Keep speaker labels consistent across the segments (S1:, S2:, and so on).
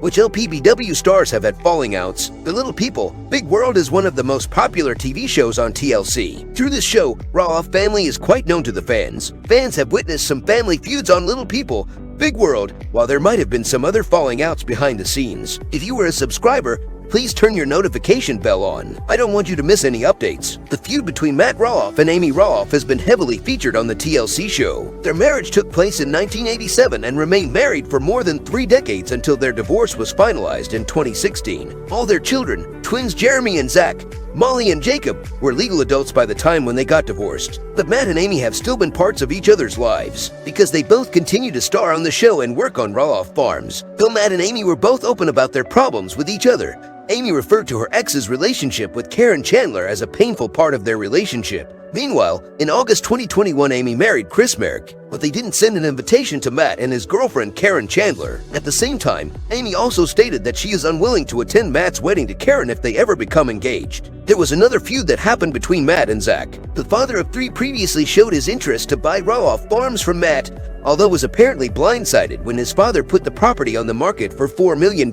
S1: which LPBW stars have had falling outs. The Little People, Big World is one of the most popular TV shows on TLC. Through this show, Roloff family is quite known to the fans. Fans have witnessed some family feuds on Little People, Big World, while there might have been some other falling outs behind the scenes. If you were a subscriber, please turn your notification bell on. I don't want you to miss any updates. The feud between Matt Roloff and Amy Roloff has been heavily featured on the TLC show. Their marriage took place in 1987 and remained married for more than 3 decades until their divorce was finalized in 2016. All their children, twins Jeremy and Zach, Molly and Jacob, were legal adults by the time when they got divorced. But Matt and Amy have still been parts of each other's lives because they both continue to star on the show and work on Roloff Farms. Though Matt and Amy were both open about their problems with each other, Amy referred to her ex's relationship with Karen Chandler as a painful part of their relationship. Meanwhile, in August 2021, Amy married Chris Merrick, but they didn't send an invitation to Matt and his girlfriend Karen Chandler. At the same time, Amy also stated that she is unwilling to attend Matt's wedding to Karen if they ever become engaged. There was another feud that happened between Matt and Zach. The father of 3 previously showed his interest to buy Roloff Farms from Matt, although was apparently blindsided when his father put the property on the market for $4 million.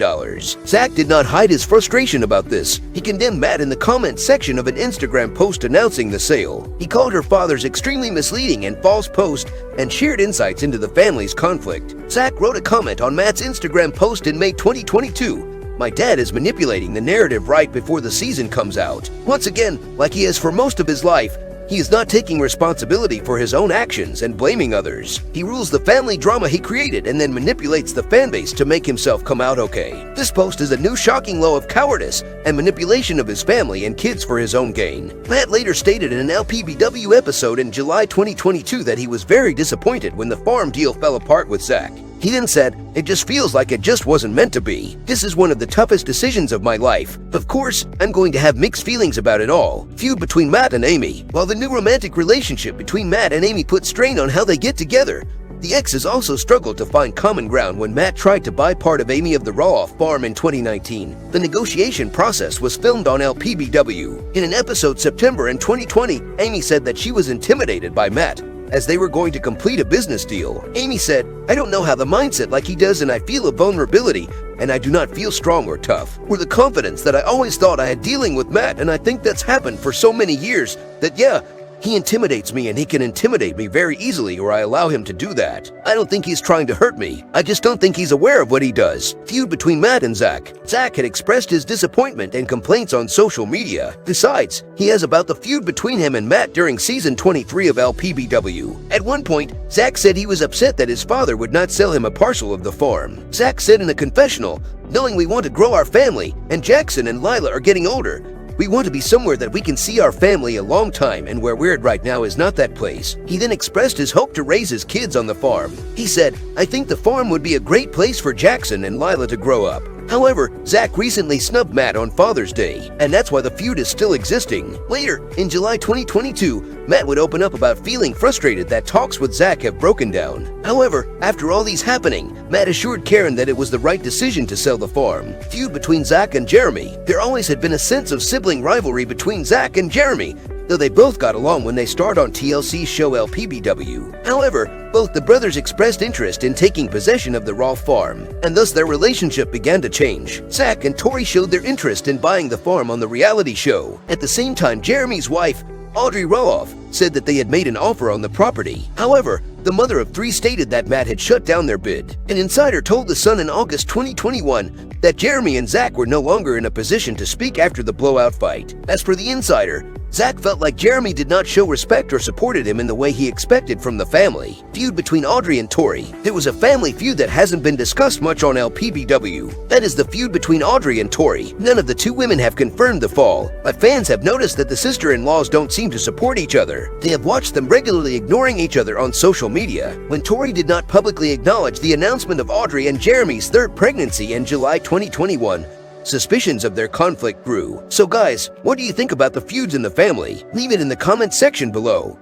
S1: Zach did not hide his frustration about this. He condemned Matt in the comments section of an Instagram post announcing the sale. He called her father's extremely misleading and false post and shared insights into the family's conflict. Zach wrote a comment on Matt's Instagram post in May 2022. "My dad is manipulating the narrative right before the season comes out. Once again, like he has for most of his life, he is not taking responsibility for his own actions and blaming others. He rules the family drama he created and then manipulates the fanbase to make himself come out okay." This post is a new shocking low of cowardice and manipulation of his family and kids for his own gain. Matt later stated in an LPBW episode in July 2022 that he was very disappointed when the farm deal fell apart with Zach. He then said, "It just feels like it just wasn't meant to be. This is one of the toughest decisions of my life. Of course, I'm going to have mixed feelings about it all." Feud between Matt and Amy. While the new romantic relationship between Matt and Amy put strain on how they get together, the exes also struggled to find common ground when Matt tried to buy part of Amy of the Roloff farm in 2019. The negotiation process was filmed on LPBW. In an episode September in 2020, Amy said that she was intimidated by Matt as they were going to complete a business deal. Amy said, "I don't know how the mindset like he does and I feel a vulnerability and I do not feel strong or tough. Or the confidence that I always thought I had dealing with Matt, and I think that's happened for so many years that he intimidates me and he can intimidate me very easily or I allow him to do that. I don't think he's trying to hurt me. I just don't think he's aware of what he does." Feud between Matt and Zach. Zach had expressed his disappointment and complaints on social media. Besides, he has about the feud between him and Matt during season 23 of LPBW. At one point, Zach said he was upset that his father would not sell him a parcel of the farm. Zach said in a confessional, "Knowing we want to grow our family and Jackson and Lila are getting older, we want to be somewhere that we can see our family a long time, and where we're at right now is not that place." He then expressed his hope to raise his kids on the farm. He said, "I think the farm would be a great place for Jackson and Lila to grow up." However, Zach recently snubbed Matt on Father's Day, and that's why the feud is still existing. Later, in July 2022, Matt would open up about feeling frustrated that talks with Zach have broken down. However, after all these happening, Matt assured Karen that it was the right decision to sell the farm. Feud between Zach and Jeremy. There always had been a sense of sibling rivalry between Zach and Jeremy, though they both got along when they starred on TLC's show LPBW. However, both the brothers expressed interest in taking possession of the Roloff farm, and thus their relationship began to change. Zach and Tori showed their interest in buying the farm on the reality show. At the same time, Jeremy's wife, Audrey Roloff, said that they had made an offer on the property. However, the mother of 3 stated that Matt had shut down their bid. An insider told The Sun in August 2021 that Jeremy and Zach were no longer in a position to speak after the blowout fight. As for the insider, Zach felt like Jeremy did not show respect or supported him in the way he expected from the family. Feud between Audrey and Tori. There was a family feud that hasn't been discussed much on LPBW. That is the feud between Audrey and Tori. None of the 2 women have confirmed the fall, but fans have noticed that the sister-in-laws don't seem to support each other. They have watched them regularly ignoring each other on social media. When Tori did not publicly acknowledge the announcement of Audrey and Jeremy's 3rd pregnancy in July 2021, suspicions of their conflict grew. So guys, what do you think about the feuds in the family? Leave it in the comments section below.